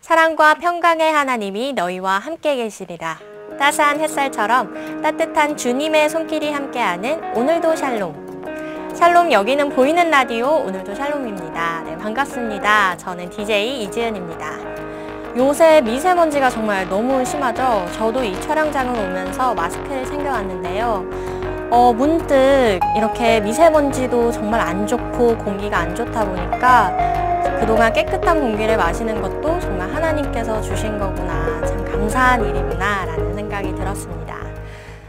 사랑과 평강의 하나님이 너희와 함께 계시리라. 따스한 햇살처럼 따뜻한 주님의 손길이 함께하는 오늘도 샬롬. 샬롬, 여기는 보이는 라디오 오늘도 샬롬입니다. 네, 반갑습니다. 저는 DJ 이지은입니다. 요새 미세먼지가 정말 너무 심하죠. 저도 이 촬영장을 오면서 마스크를 챙겨왔는데요. 문득 이렇게 미세먼지도 정말 안 좋고 공기가 안 좋다 보니까 그동안 깨끗한 공기를 마시는 것도 정말 하나님께서 주신 거구나, 참 감사한 일이구나 라는 생각이 들었습니다.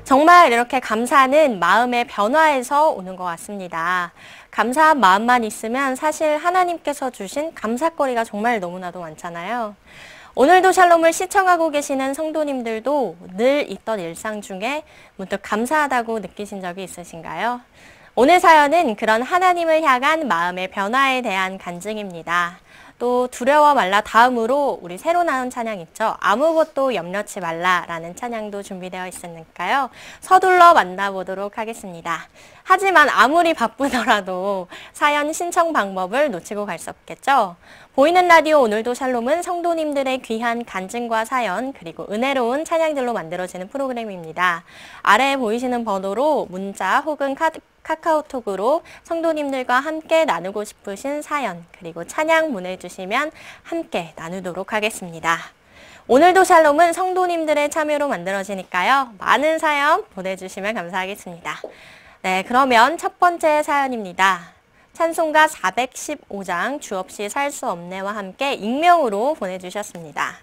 정말 이렇게 감사는 마음의 변화에서 오는 것 같습니다. 감사한 마음만 있으면 사실 하나님께서 주신 감사거리가 정말 너무나도 많잖아요. 오늘도 샬롬을 시청하고 계시는 성도님들도 늘 있던 일상 중에 문득 감사하다고 느끼신 적이 있으신가요? 오늘 사연은 그런 하나님을 향한 마음의 변화에 대한 간증입니다. 또 두려워 말라 다음으로 우리 새로 나온 찬양 있죠. 아무것도 염려치 말라라는 찬양도 준비되어 있으니까요. 서둘러 만나보도록 하겠습니다. 하지만 아무리 바쁘더라도 사연 신청 방법을 놓치고 갈 수 없겠죠. 보이는 라디오 오늘도 샬롬은 성도님들의 귀한 간증과 사연 그리고 은혜로운 찬양들로 만들어지는 프로그램입니다. 아래에 보이시는 번호로 문자 혹은 카카오톡으로 성도님들과 함께 나누고 싶으신 사연 그리고 찬양 보내주시면 함께 나누도록 하겠습니다. 오늘도 샬롬은 성도님들의 참여로 만들어지니까요. 많은 사연 보내주시면 감사하겠습니다. 네, 그러면 첫 번째 사연입니다. 찬송가 415장 주 없이 살 수 없네와 함께 익명으로 보내주셨습니다.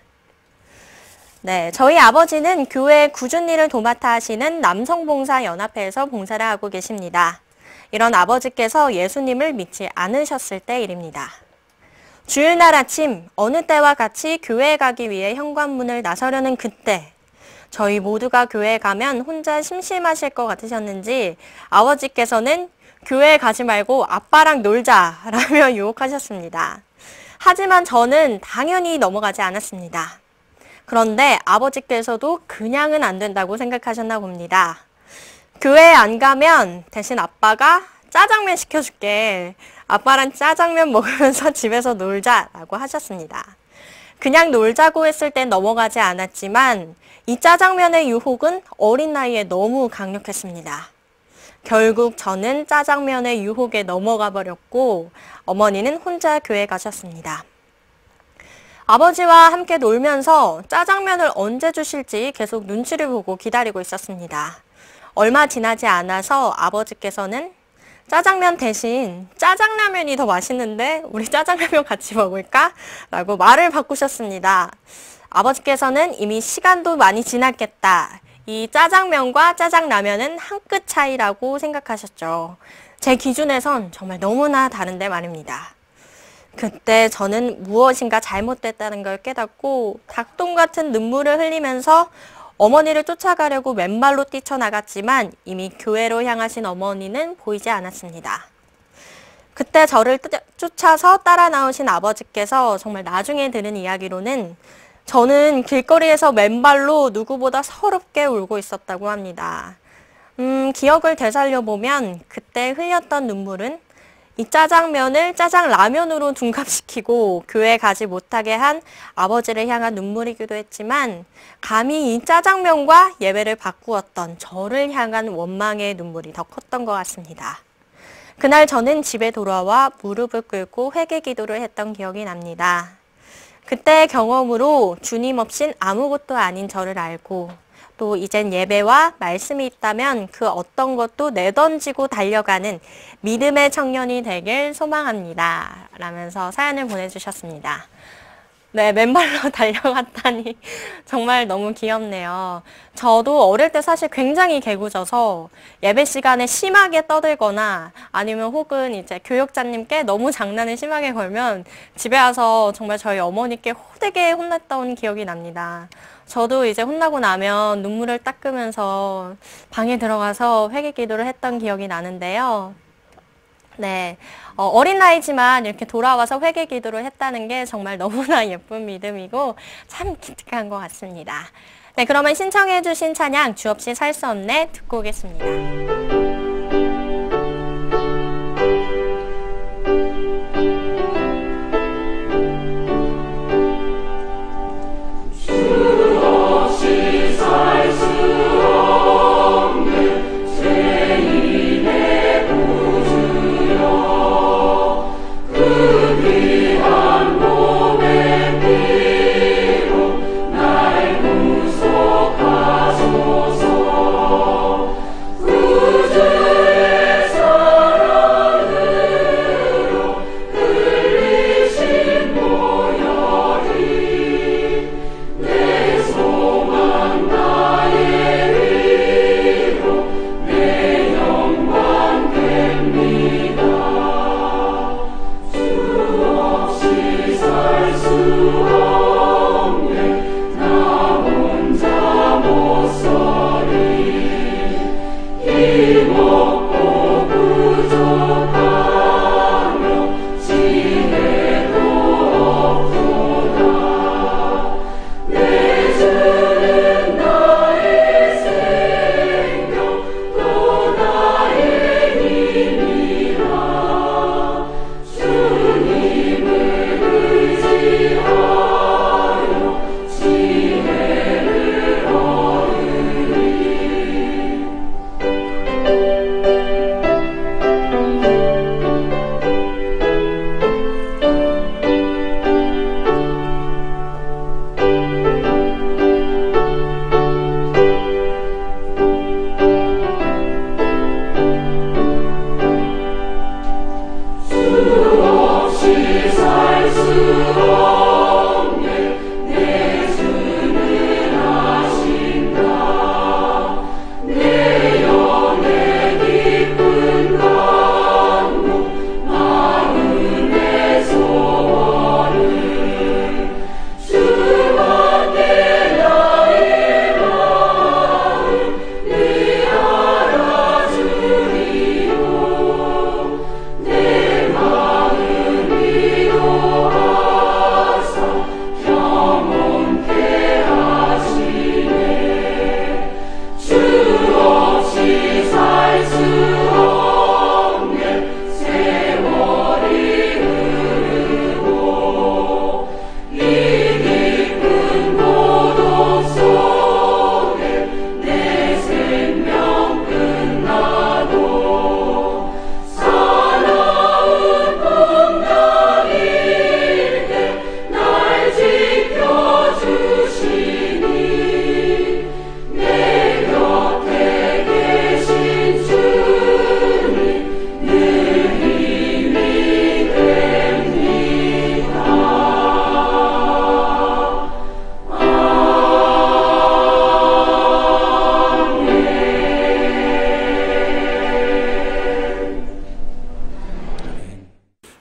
네, 저희 아버지는 교회 꾸준히 일을 도맡아 하시는 남성봉사연합회에서 봉사를 하고 계십니다. 이런 아버지께서 예수님을 믿지 않으셨을 때 일입니다. 주일날 아침 어느 때와 같이 교회에 가기 위해 현관문을 나서려는 그때 저희 모두가 교회에 가면 혼자 심심하실 것 같으셨는지 아버지께서는 교회에 가지 말고 아빠랑 놀자라며 유혹하셨습니다. 하지만 저는 당연히 넘어가지 않았습니다. 그런데 아버지께서도 그냥은 안 된다고 생각하셨나 봅니다. 교회에 안 가면 대신 아빠가 짜장면 시켜줄게. 아빠랑 짜장면 먹으면서 집에서 놀자라고 하셨습니다. 그냥 놀자고 했을 땐 넘어가지 않았지만 이 짜장면의 유혹은 어린 나이에 너무 강력했습니다. 결국 저는 짜장면의 유혹에 넘어가 버렸고 어머니는 혼자 교회 가셨습니다. 아버지와 함께 놀면서 짜장면을 언제 주실지 계속 눈치를 보고 기다리고 있었습니다. 얼마 지나지 않아서 아버지께서는 짜장면 대신 짜장라면이 더 맛있는데 우리 짜장라면 같이 먹을까? 라고 말을 바꾸셨습니다. 아버지께서는 이미 시간도 많이 지났겠다. 이 짜장면과 짜장라면은 한 끗 차이라고 생각하셨죠. 제 기준에선 정말 너무나 다른데 말입니다. 그때 저는 무엇인가 잘못됐다는 걸 깨닫고 닭똥 같은 눈물을 흘리면서 어머니를 쫓아가려고 맨발로 뛰쳐나갔지만 이미 교회로 향하신 어머니는 보이지 않았습니다. 그때 저를 쫓아서 따라 나오신 아버지께서 정말 나중에 들은 이야기로는 저는 길거리에서 맨발로 누구보다 서럽게 울고 있었다고 합니다. 기억을 되살려보면 그때 흘렸던 눈물은 이 짜장면을 짜장라면으로 둔갑시키고 교회 가지 못하게 한 아버지를 향한 눈물이기도 했지만 감히 이 짜장면과 예배를 바꾸었던 저를 향한 원망의 눈물이 더 컸던 것 같습니다. 그날 저는 집에 돌아와 무릎을 꿇고 회개 기도를 했던 기억이 납니다. 그때의 경험으로 주님 없인 아무것도 아닌 저를 알고 또 이젠 예배와 말씀이 있다면 그 어떤 것도 내던지고 달려가는 믿음의 청년이 되길 소망합니다. 라면서 사연을 보내주셨습니다. 네, 맨발로 달려갔다니 정말 너무 귀엽네요. 저도 어릴 때 사실 굉장히 개구져서 예배 시간에 심하게 떠들거나 아니면 혹은 이제 교육자님께 너무 장난을 심하게 걸면 집에 와서 정말 저희 어머니께 호되게 혼났던 기억이 납니다. 저도 이제 혼나고 나면 눈물을 닦으면서 방에 들어가서 회개 기도를 했던 기억이 나는데요. 네, 어린 나이지만 이렇게 돌아와서 회개 기도를 했다는 게 정말 너무나 예쁜 믿음이고 참 기특한 것 같습니다. 네, 그러면 신청해 주신 찬양 주 없이 살 수 없네 듣고 오겠습니다.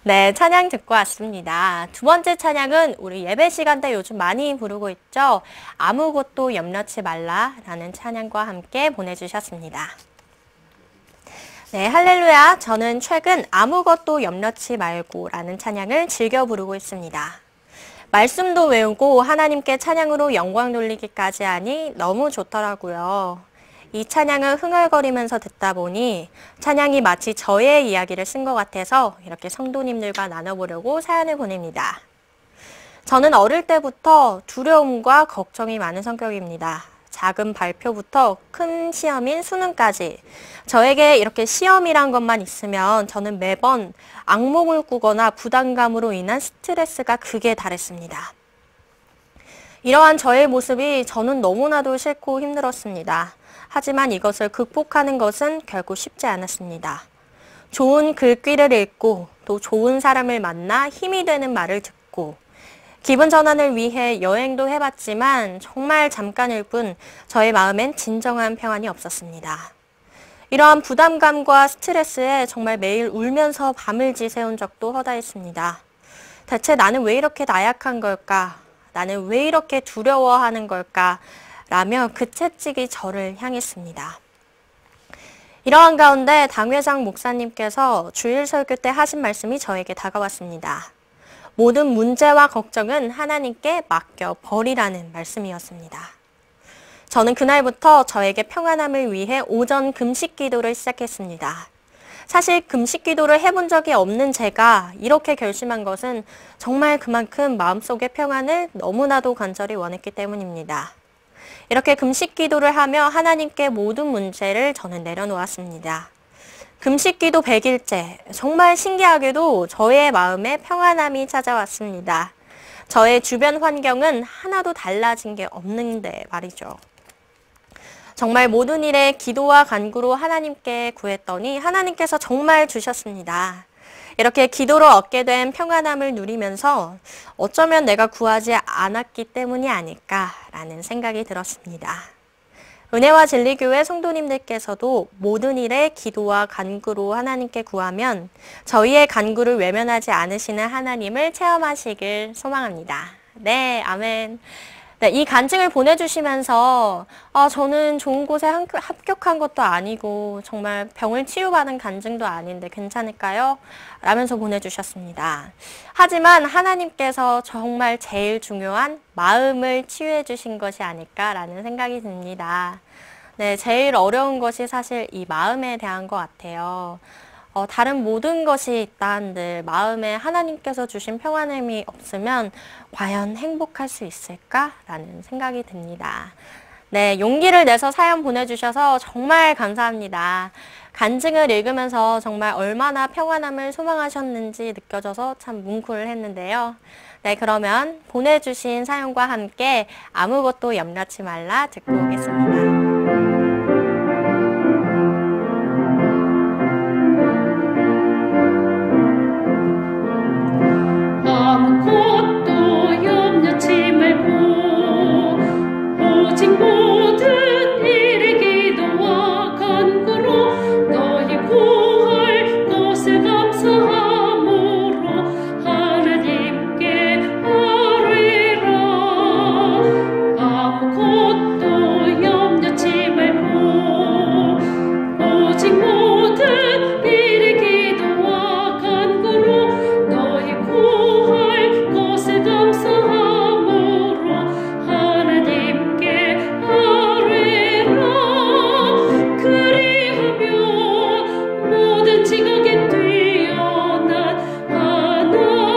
네, 찬양 듣고 왔습니다. 두 번째 찬양은 우리 예배 시간 때 요즘 많이 부르고 있죠. 아무것도 염려치 말라라는 찬양과 함께 보내주셨습니다. 네, 할렐루야. 저는 최근 아무것도 염려치 말고라는 찬양을 즐겨 부르고 있습니다. 말씀도 외우고 하나님께 찬양으로 영광 돌리기까지 하니 너무 좋더라고요. 이 찬양을 흥얼거리면서 듣다 보니 찬양이 마치 저의 이야기를 쓴 것 같아서 이렇게 성도님들과 나눠보려고 사연을 보냅니다. 저는 어릴 때부터 두려움과 걱정이 많은 성격입니다. 작은 발표부터 큰 시험인 수능까지 저에게 이렇게 시험이란 것만 있으면 저는 매번 악몽을 꾸거나 부담감으로 인한 스트레스가 극에 달했습니다. 이러한 저의 모습이 저는 너무나도 싫고 힘들었습니다. 하지만 이것을 극복하는 것은 결코 쉽지 않았습니다. 좋은 글귀를 읽고 또 좋은 사람을 만나 힘이 되는 말을 듣고 기분 전환을 위해 여행도 해봤지만 정말 잠깐일 뿐 저의 마음엔 진정한 평안이 없었습니다. 이러한 부담감과 스트레스에 정말 매일 울면서 밤을 지새운 적도 허다했습니다. 대체 나는 왜 이렇게 나약한 걸까? 나는 왜 이렇게 두려워하는 걸까? 라며 그 채찍이 저를 향했습니다. 이러한 가운데 당회장 목사님께서 주일 설교 때 하신 말씀이 저에게 다가왔습니다. 모든 문제와 걱정은 하나님께 맡겨버리라는 말씀이었습니다. 저는 그날부터 저에게 평안함을 위해 오전 금식 기도를 시작했습니다. 사실 금식 기도를 해본 적이 없는 제가 이렇게 결심한 것은 정말 그만큼 마음속의 평안을 너무나도 간절히 원했기 때문입니다. 이렇게 금식 기도를 하며 하나님께 모든 문제를 저는 내려놓았습니다. 금식 기도 100일째, 정말 신기하게도 저의 마음에 평안함이 찾아왔습니다. 저의 주변 환경은 하나도 달라진 게 없는데 말이죠. 정말 모든 일에 기도와 간구로 하나님께 구했더니 하나님께서 정말 주셨습니다. 이렇게 기도로 얻게 된 평안함을 누리면서 어쩌면 내가 구하지 않았기 때문이 아닐까라는 생각이 들었습니다. 은혜와 진리교회 성도님들께서도 모든 일에 기도와 간구로 하나님께 구하면 저희의 간구를 외면하지 않으시는 하나님을 체험하시길 소망합니다. 네, 아멘. 네, 이 간증을 보내주시면서 저는 좋은 곳에 합격한 것도 아니고 정말 병을 치유받은 간증도 아닌데 괜찮을까요? 라면서 보내주셨습니다. 하지만 하나님께서 정말 제일 중요한 마음을 치유해 주신 것이 아닐까라는 생각이 듭니다. 네, 제일 어려운 것이 사실 이 마음에 대한 것 같아요. 다른 모든 것이 있다 한들 마음에 하나님께서 주신 평안함이 없으면 과연 행복할 수 있을까라는 생각이 듭니다. 네, 용기를 내서 사연 보내주셔서 정말 감사합니다. 간증을 읽으면서 정말 얼마나 평안함을 소망하셨는지 느껴져서 참 뭉클 했는데요. 네, 그러면 보내주신 사연과 함께 아무것도 염려치 말라 듣고 오겠습니다. 아무것도 염려치 말고 오직 모든 일에 기도와 간구로 너희 구할 것을 감사함으로 하나님께 아뢰라. 아무것도 염려치 말고 오직 모든 일에 기도와 간구로 너희 구할 것을 감사함으로 하나님께 아뢰라. 그리하면 모든 지각에 뛰어난 하나님의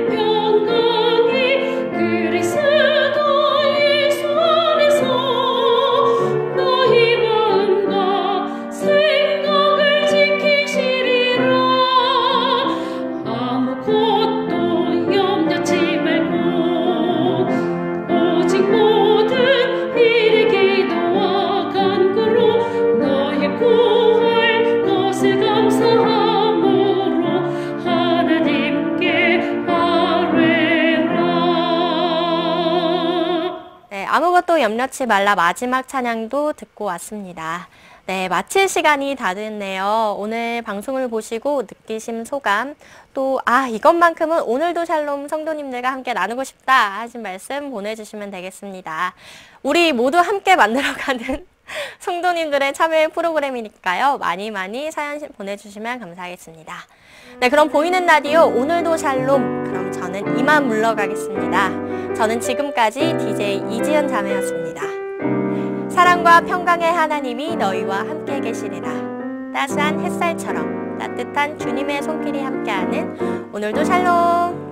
평강이 그리스도 예수 안에서 너희 마음과 생각을 지키시리라. 아무것도 염려치 말고 오직 모든 일에 기도와 간구로 너희 구할 것을 감사함으로 하나님께 아뢰라. 네, 아무것도 염려치 말라 마지막 찬양도 듣고 왔습니다. 네, 마칠 시간이 다 됐네요. 오늘 방송을 보시고 느끼신 소감, 또 이것만큼은 오늘도 샬롬 성도님들과 함께 나누고 싶다 하신 말씀 보내주시면 되겠습니다. 우리 모두 함께 만들어가는 성도님들의 참여 프로그램이니까요. 많이 사연 보내주시면 감사하겠습니다. 네, 그럼 보이는 라디오 오늘도 샬롬, 그럼 저는 이만 물러가겠습니다. 저는 지금까지 DJ 이지연 자매였습니다. 사랑과 평강의 하나님이 너희와 함께 계시리라. 따스한 햇살처럼 따뜻한 주님의 손길이 함께하는 오늘도 샬롬.